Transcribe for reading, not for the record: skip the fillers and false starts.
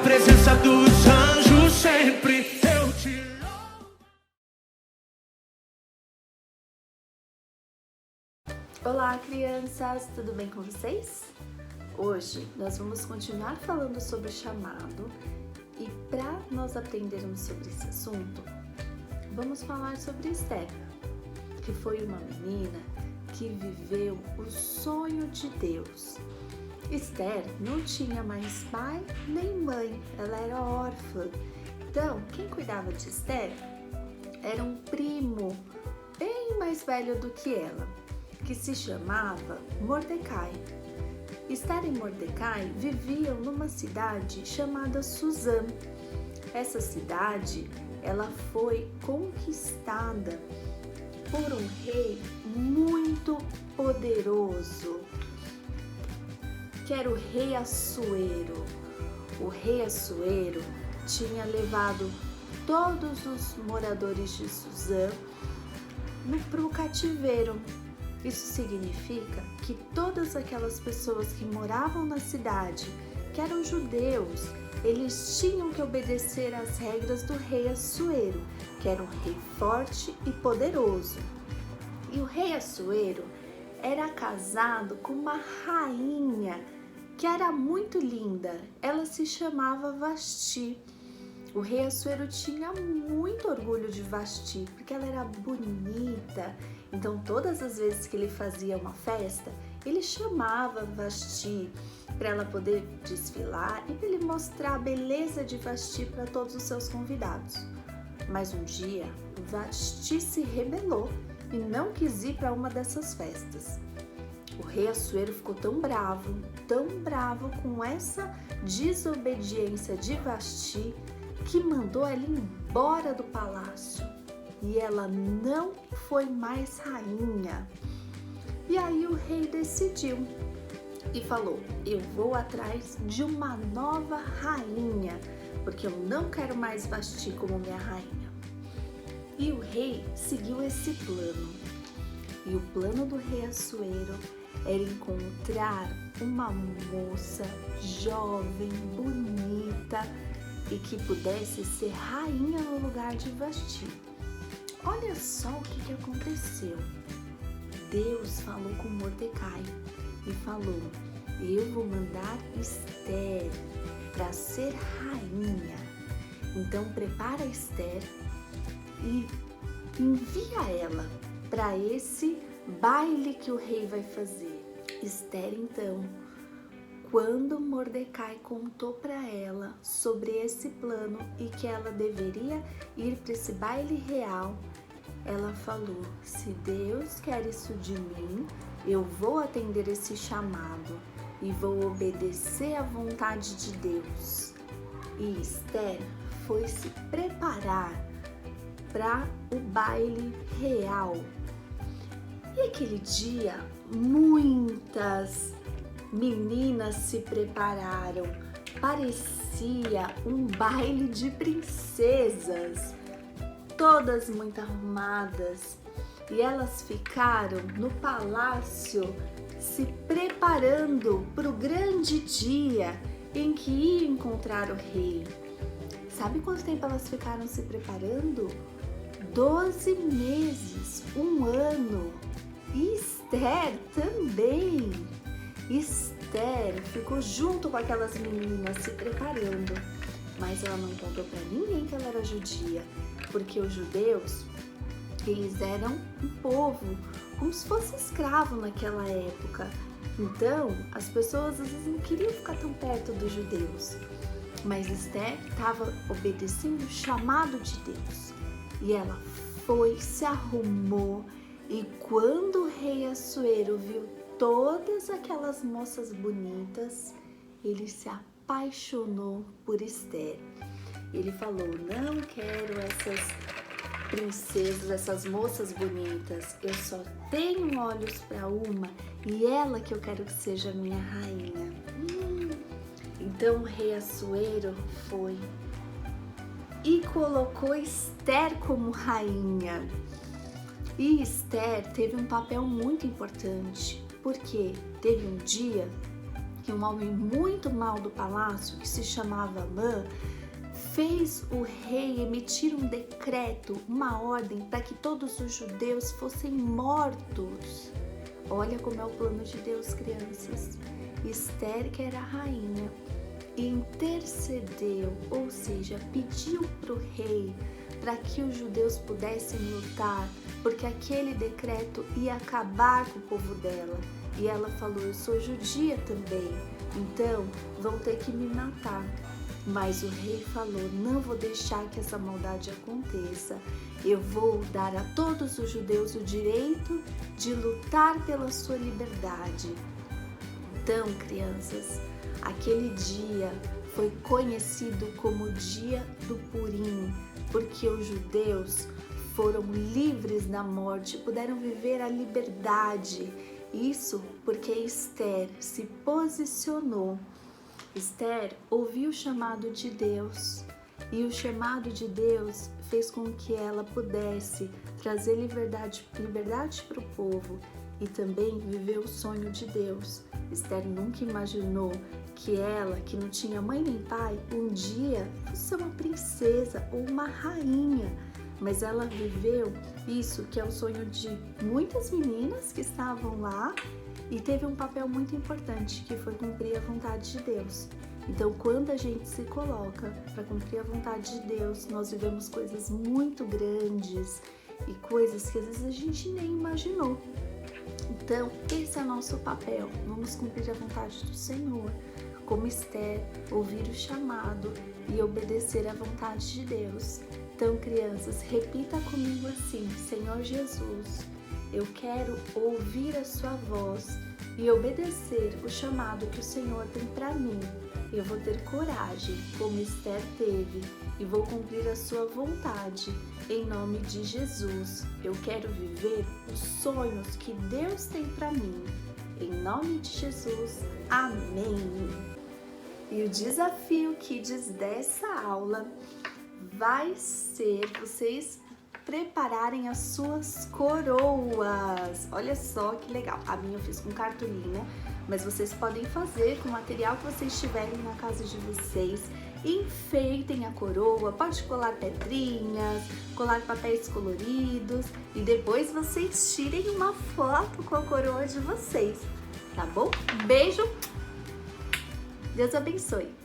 presença dos anjos sempre eu te louvo. Olá, crianças! Tudo bem com vocês? Hoje nós vamos continuar falando sobre o chamado e para nós aprendermos sobre esse assunto, vamos falar sobre Esther, que foi uma menina que viveu o sonho de Deus. Esther não tinha mais pai nem mãe, ela era órfã. Então, quem cuidava de Esther era um primo bem mais velho do que ela, que se chamava Mordecai. Esther e Mordecai viviam numa cidade chamada Suzã. Essa cidade, ela foi conquistada por um rei muito poderoso, que era o rei Assuero. O rei Assuero tinha levado todos os moradores de Suzã para o cativeiro. Isso significa que todas aquelas pessoas que moravam na cidade, que eram judeus, eles tinham que obedecer às regras do rei Assuero, que era um rei forte e poderoso. E o rei Assuero era casado com uma rainha que era muito linda. Ela se chamava Vasti. O rei Assuero tinha muito orgulho de Vasti, porque ela era bonita. Então, todas as vezes que ele fazia uma festa, ele chamava Vasti para ela poder desfilar e para ele mostrar a beleza de Vasti para todos os seus convidados. Mas um dia, Vasti se rebelou e não quis ir para uma dessas festas. O rei Assuero ficou tão bravo com essa desobediência de Vasti, que mandou ela embora do palácio e ela não foi mais rainha. E aí o rei decidiu e falou: eu vou atrás de uma nova rainha, porque eu não quero mais Vasti como minha rainha. E o rei seguiu esse plano. E o plano do rei Assuero era encontrar uma moça jovem, bonita e que pudesse ser rainha no lugar de Vasti. Olha só o que aconteceu. Deus falou com Mordecai e falou: eu vou mandar Esther para ser rainha. Então prepara Esther e envia ela para esse baile que o rei vai fazer. Esther, então, quando Mordecai contou para ela sobre esse plano e que ela deveria ir para esse baile real, ela falou: se Deus quer isso de mim, eu vou atender esse chamado e vou obedecer à vontade de Deus. E Esther foi se preparar para o baile real. E aquele dia, muitas meninas se prepararam. Parecia um baile de princesas, todas muito arrumadas. E elas ficaram no palácio se preparando para o grande dia em que ia encontrar o rei. Sabe quanto tempo elas ficaram se preparando? 12 meses, um ano. E Esther também. Esther ficou junto com aquelas meninas se preparando, mas ela não contou para ninguém que ela era judia, porque os judeus, eles eram um povo como se fosse escravo naquela época. Então, as pessoas às vezes não queriam ficar tão perto dos judeus. Mas Esther estava obedecendo o chamado de Deus. E ela foi, se arrumou, e quando o rei Assuero viu todas aquelas moças bonitas, ele se apaixonou por Esther. Ele falou: não quero essas princesas, essas moças bonitas, eu só tenho olhos para uma e ela que eu quero que seja minha rainha. Então o rei Assuero foi e colocou Esther como rainha. E Esther teve um papel muito importante, porque teve um dia que um homem muito mau do palácio, que se chamava Amã, fez o rei emitir um decreto, uma ordem para que todos os judeus fossem mortos. Olha como é o plano de Deus, crianças. Esther, que era a rainha, intercedeu, ou seja, pediu para o rei para que os judeus pudessem lutar, porque aquele decreto ia acabar com o povo dela. E ela falou: eu sou judia também, então vão ter que me matar. Mas o rei falou: não vou deixar que essa maldade aconteça. Eu vou dar a todos os judeus o direito de lutar pela sua liberdade. Então, crianças, aquele dia foi conhecido como o dia do Purim, porque os judeus foram livres da morte, puderam viver a liberdade. Isso porque Esther se posicionou. Esther ouviu o chamado de Deus, e o chamado de Deus fez com que ela pudesse trazer liberdade para o povo e também viver o sonho de Deus. Esther nunca imaginou que ela, que não tinha mãe nem pai, um dia fosse ser uma princesa ou uma rainha. Mas ela viveu isso, que é o sonho de muitas meninas que estavam lá, e teve um papel muito importante, que foi cumprir a vontade de Deus. Então, quando a gente se coloca para cumprir a vontade de Deus, nós vivemos coisas muito grandes e coisas que às vezes a gente nem imaginou. Então, esse é o nosso papel. Vamos cumprir a vontade do Senhor, como Esther, ouvir o chamado e obedecer à vontade de Deus. Então, crianças, repita comigo assim: Senhor Jesus, eu quero ouvir a sua voz e obedecer o chamado que o Senhor tem para mim. Eu vou ter coragem, como Esther teve, e vou cumprir a sua vontade, em nome de Jesus. Eu quero viver os sonhos que Deus tem para mim, em nome de Jesus. Amém! E o desafio Kids dessa aula vai ser vocês prepararem as suas coroas. Olha só que legal. A minha eu fiz com cartolina, mas vocês podem fazer com o material que vocês tiverem na casa de vocês. Enfeitem a coroa, pode colar pedrinhas, colar papéis coloridos e depois vocês tirem uma foto com a coroa de vocês, tá bom? Beijo, Deus abençoe!